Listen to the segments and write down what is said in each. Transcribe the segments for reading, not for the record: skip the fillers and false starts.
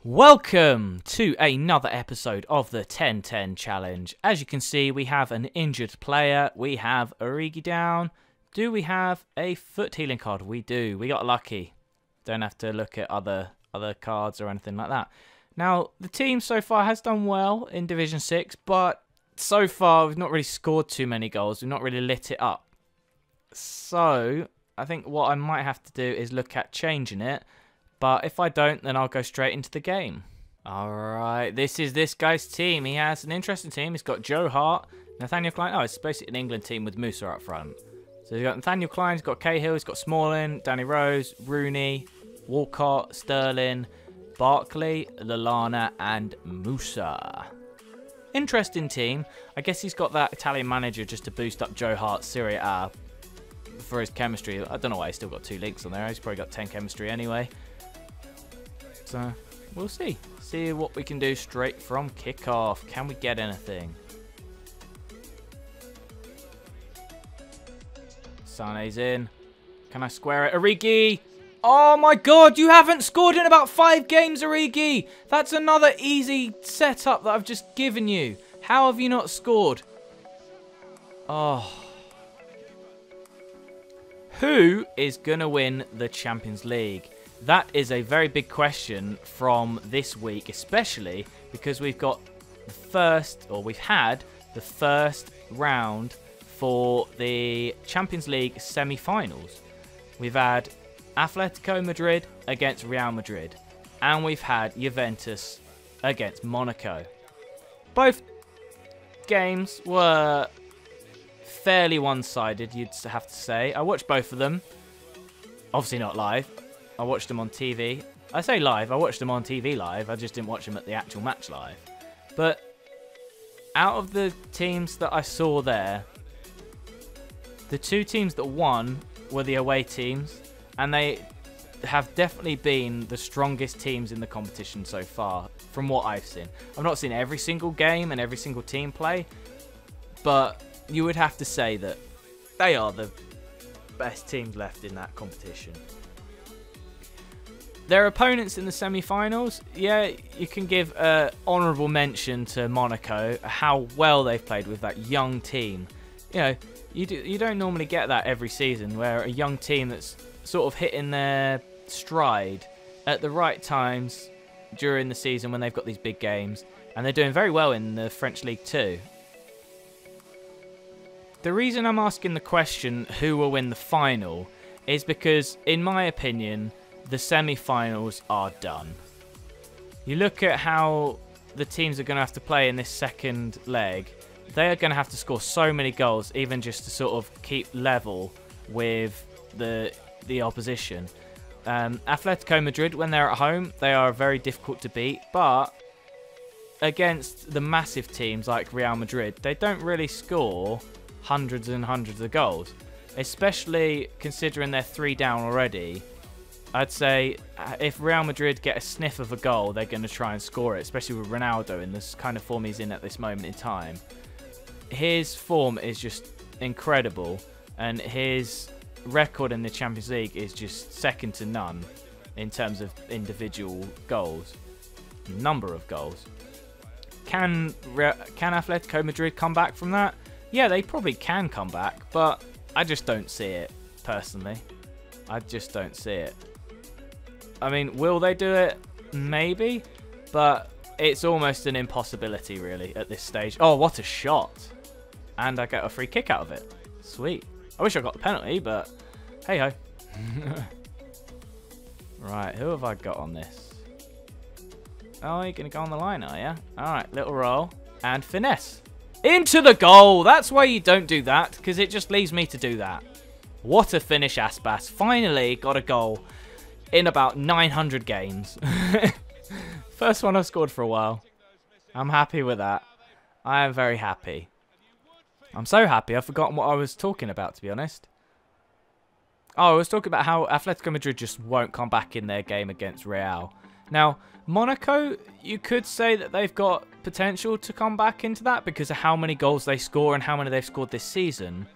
Welcome to another episode of the 10-10 challenge. As you can see, we have an injured player. We have Origi down. Do we have a foot healing card? We do. We got lucky. Don't have to look at other cards or anything like that. Now, the team so far has done well in Division 6, but so far we've not really scored too many goals. We've not really lit it up. So, I think what I might have to do is look at changing it. But if I don't, then I'll go straight into the game. Alright, this is this guy's team. He has an interesting team. He's got Joe Hart, Nathaniel Klein. Oh, it's basically an England team with Musa up front. So he's got Nathaniel Klein, he's got Cahill, he's got Smalling, Danny Rose, Rooney, Walcott, Sterling, Barkley, Lallana, and Musa. Interesting team. I guess he's got that Italian manager just to boost up Joe Hart's Serie A for his chemistry. I don't know why he's still got 2 links on there. He's probably got 10 chemistry anyway. So we'll see. See what we can do straight from kickoff. Can we get anything? Sane's in. Can I square it? Origi! Oh my god, you haven't scored in about 5 games, Origi! That's another easy setup that I've just given you. How have you not scored? Oh. Who is going to win the Champions League? That is a very big question from this week, especially because we've got the first, or we've had the first round for the Champions League semi-finals. We've had Athletico Madrid against Real Madrid, and we've had Juventus against Monaco. Both games were fairly one-sided, you'd have to say. I watched both of them. Obviously not live. I watched them on TV. I say live, I watched them on TV live. I just didn't watch them at the actual match live. But out of the teams that I saw there, the 2 teams that won were the away teams. And they have definitely been the strongest teams in the competition so far, from what I've seen. I've not seen every single game and every single team play. But you would have to say that they are the best teams left in that competition. Their opponents in the semi-finals, yeah, you can give an honourable mention to Monaco, how well they've played with that young team. You know, you don't normally get that every season, where a young team that's sort of hitting their stride at the right times during the season when they've got these big games, and they're doing very well in the French League too. The reason I'm asking the question, who will win the final, is because, in my opinion, the semi-finals are done. You look at how the teams are going to have to play in this second leg. They are going to have to score so many goals, even just to sort of keep level with the opposition. Atletico Madrid, when they're at home, they are very difficult to beat, but against the massive teams like Real Madrid, they don't really score hundreds and hundreds of goals, especially considering they're 3 down already. I'd say if Real Madrid get a sniff of a goal, they're going to try and score it, especially with Ronaldo in this kind of form he's in at this moment in time. His form is just incredible, and his record in the Champions League is just second to none in terms of individual goals, number of goals. Can Atletico Madrid come back from that? Yeah, they probably can come back, but I just don't see it, personally. I just don't see it. I mean, will they do it? Maybe, but it's almost an impossibility, really, at this stage. Oh, what a shot. And I get a free kick out of it. Sweet. I wish I got the penalty, but hey-ho. Right, who have I got on this? Oh, you're going to go on the line, are you? All right, little roll and finesse. Into the goal. That's why you don't do that, because it just leaves me to do that. What a finish, Aspas. Finally got a goal in about 900 games. First one I've scored for a while. I'm happy with that. I am very happy. I'm so happy I've forgotten what I was talking about, to be honest. Oh, I was talking about how Atletico Madrid just won't come back in their game against Real. Now, Monaco, you could say that they've got potential to come back into that because of how many goals they score and how many they've scored this season.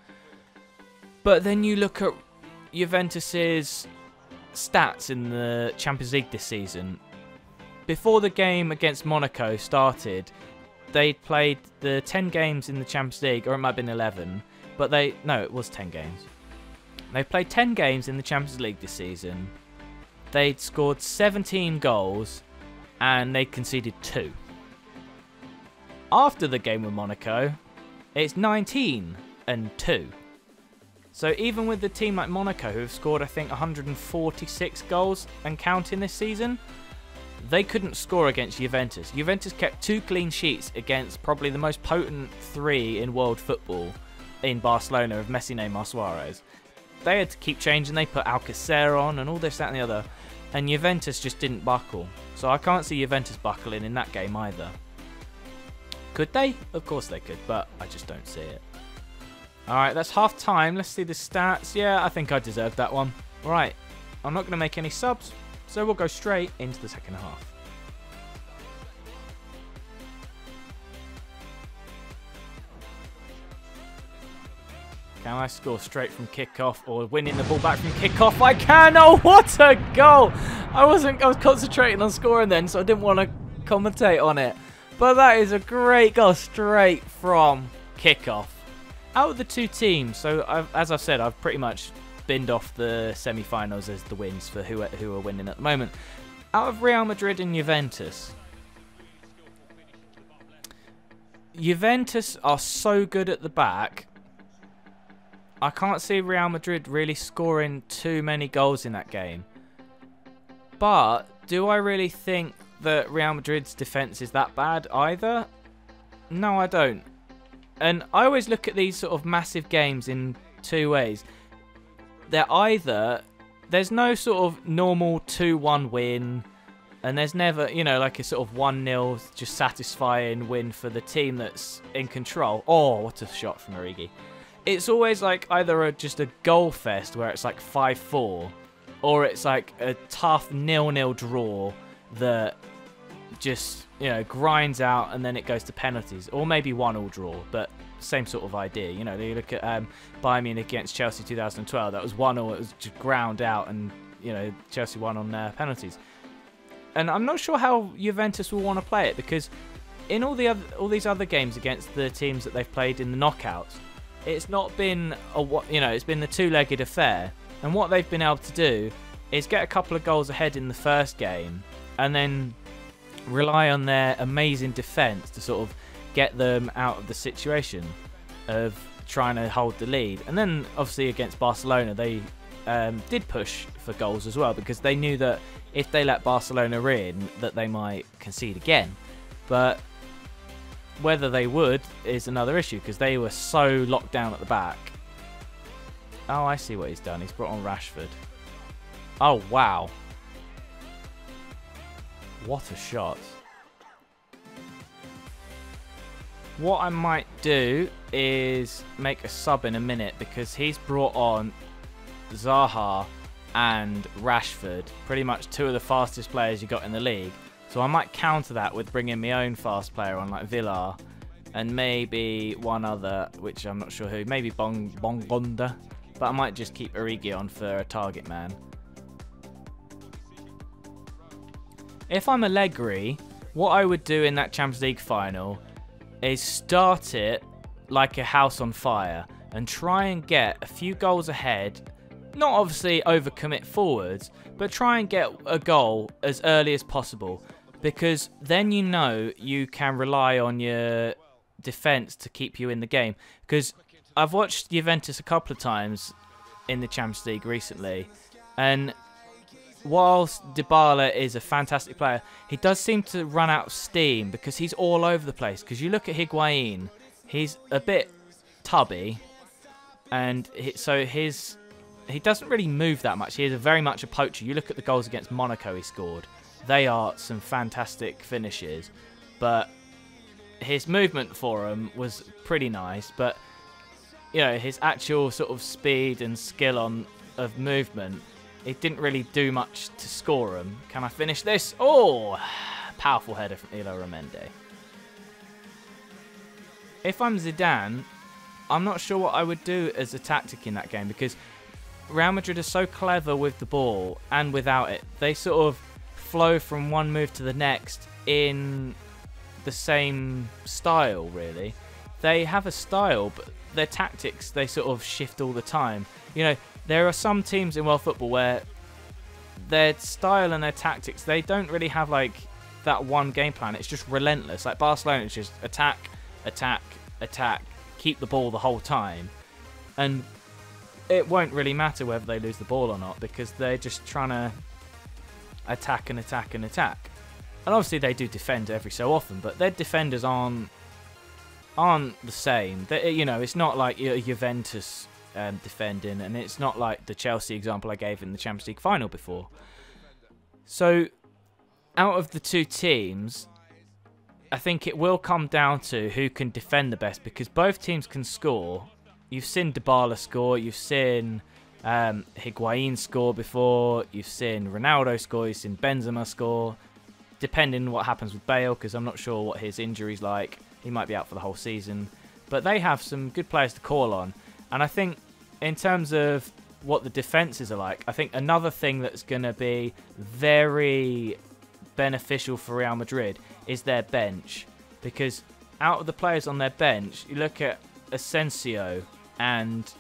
But then you look at Juventus's stats in the Champions League this season, before the game against Monaco started, they'd played the 10 games in the Champions League, or it might have been 11, but no, it was 10 games. They played 10 games in the Champions League this season. They'd scored 17 goals, and they conceded 2. After the game with Monaco, it's 19 and 2. So even with the team like Monaco, who have scored, I think, 146 goals and counting this season, they couldn't score against Juventus. Juventus kept 2 clean sheets against probably the most potent 3 in world football in Barcelona of Messi, Neymar, Suarez. They had to keep changing. They put Alcacer on and all this, that and the other. And Juventus just didn't buckle. So I can't see Juventus buckling in that game either. Could they? Of course they could, but I just don't see it. Alright, that's half time. Let's see the stats. Yeah, I think I deserved that one. Right, I'm not going to make any subs. So we'll go straight into the second half. Can I score straight from kickoff or winning the ball back from kickoff? I can! Oh, what a goal! I was concentrating on scoring then, so I didn't want to commentate on it. But that is a great goal straight from kickoff. Out of the 2 teams, so as I've said, I've pretty much binned off the semi-finals as the wins for who are winning at the moment. Out of Real Madrid and Juventus, Juventus are so good at the back. I can't see Real Madrid really scoring too many goals in that game. But do I really think that Real Madrid's defence is that bad either? No, I don't. And I always look at these sort of massive games in 2 ways. They're either, there's no sort of normal 2-1 win, and there's never, you know, like a sort of 1-0 just satisfying win for the team that's in control. Oh, what a shot from Origi. It's always like either just a goal fest where it's like 5-4, or it's like a tough 0-0 draw that just, you know, grinds out and then it goes to penalties, or maybe 1-1 draw, but same sort of idea. You know, you look at Bayern Munich against Chelsea 2012, that was 1-1, it was just ground out, and, you know, Chelsea won on penalties. And I'm not sure how Juventus will want to play it, because in all these other games against the teams that they've played in the knockouts, it's not been it's been the 2-legged affair, and what they've been able to do is get a couple of goals ahead in the first game and then rely on their amazing defence to sort of get them out of the situation of trying to hold the lead. And then obviously against Barcelona they did push for goals as well, because they knew that if they let Barcelona in that they might concede again. But whether they would is another issue, because they were so locked down at the back. Oh, I see what he's done. He's brought on Rashford. Oh, wow. What a shot. What I might do is make a sub in a minute, because he's brought on Zaha and Rashford, pretty much 2 of the fastest players you got in the league. So I might counter that with bringing my own fast player on, like Villar, and maybe one other, which I'm not sure who, maybe Bongonda. But I might just keep Origi on for a target man. If I'm Allegri, what I would do in that Champions League final is start it like a house on fire and try and get a few goals ahead. Not obviously overcommit forwards, but try and get a goal as early as possible, because then you know you can rely on your defence to keep you in the game. Because I've watched Juventus a couple of times in the Champions League recently, and whilst Dybala is a fantastic player, he does seem to run out of steam because he's all over the place. Because you look at Higuain, he's a bit tubby, and he doesn't really move that much. He is very much a poacher. You look at the goals against Monaco he scored. They are some fantastic finishes. But his movement for him was pretty nice. But, you know, his actual sort of speed and skill of movement, it didn't really do much to score him. Can I finish this? Oh, powerful header from Ilo Ramende. If I'm Zidane, I'm not sure what I would do as a tactic in that game, because Real Madrid are so clever with the ball and without it. They sort of flow from one move to the next in the same style, really. They have a style, but their tactics, they sort of shift all the time. You know, there are some teams in world football where their style and their tactics, they don't really have like that one game plan. It's just relentless. Like Barcelona, it's just attack, attack, attack, keep the ball the whole time. And it won't really matter whether they lose the ball or not, because they're just trying to attack and attack and attack. And obviously they do defend every so often, but their defenders aren't the same. You know, it's not like Juventus defending, and it's not like the Chelsea example I gave in the Champions League final before. So out of the two teams, I think it will come down to who can defend the best, because both teams can score. You've seen Dybala score, you've seen Higuain score before, you've seen Ronaldo score, you've seen Benzema score, depending on what happens with Bale, because I'm not sure what his injury's like. He might be out for the whole season. But they have some good players to call on. And I think in terms of what the defences are like, I think another thing that's going to be very beneficial for Real Madrid is their bench. Because out of the players on their bench, you look at Asensio and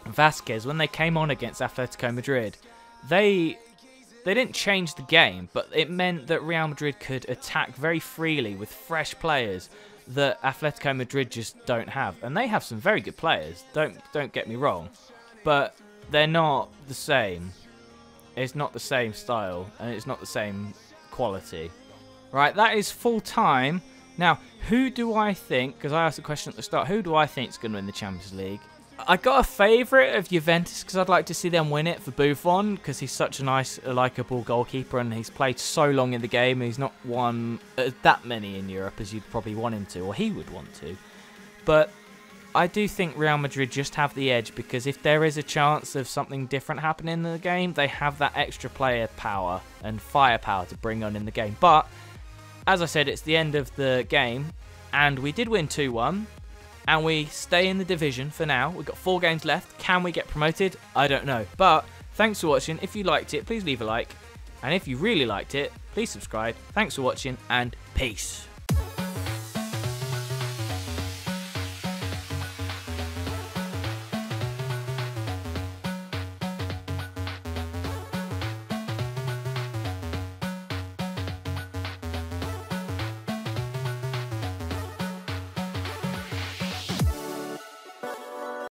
Vasquez, when they came on against Atletico Madrid, they didn't change the game, but it meant that Real Madrid could attack very freely with fresh players that Atletico Madrid just don't have. And they have some very good players, don't get me wrong, but they're not the same. It's not the same style, and it's not the same quality. Right, that is full time. Now, who do I think, because I asked the question at the start, who do I think is going to win the Champions League? I got a favourite of Juventus because I'd like to see them win it for Buffon, because he's such a nice, likeable goalkeeper, and he's played so long in the game. He's not won that many in Europe as you'd probably want him to, or he would want to. But I do think Real Madrid just have the edge, because if there is a chance of something different happening in the game, they have that extra player power and firepower to bring on in the game. But as I said, it's the end of the game, and we did win 2-1. And we stay in the division for now. We've got 4 games left. Can we get promoted? I don't know. But thanks for watching. If you liked it, please leave a like. And if you really liked it, please subscribe. Thanks for watching, and peace.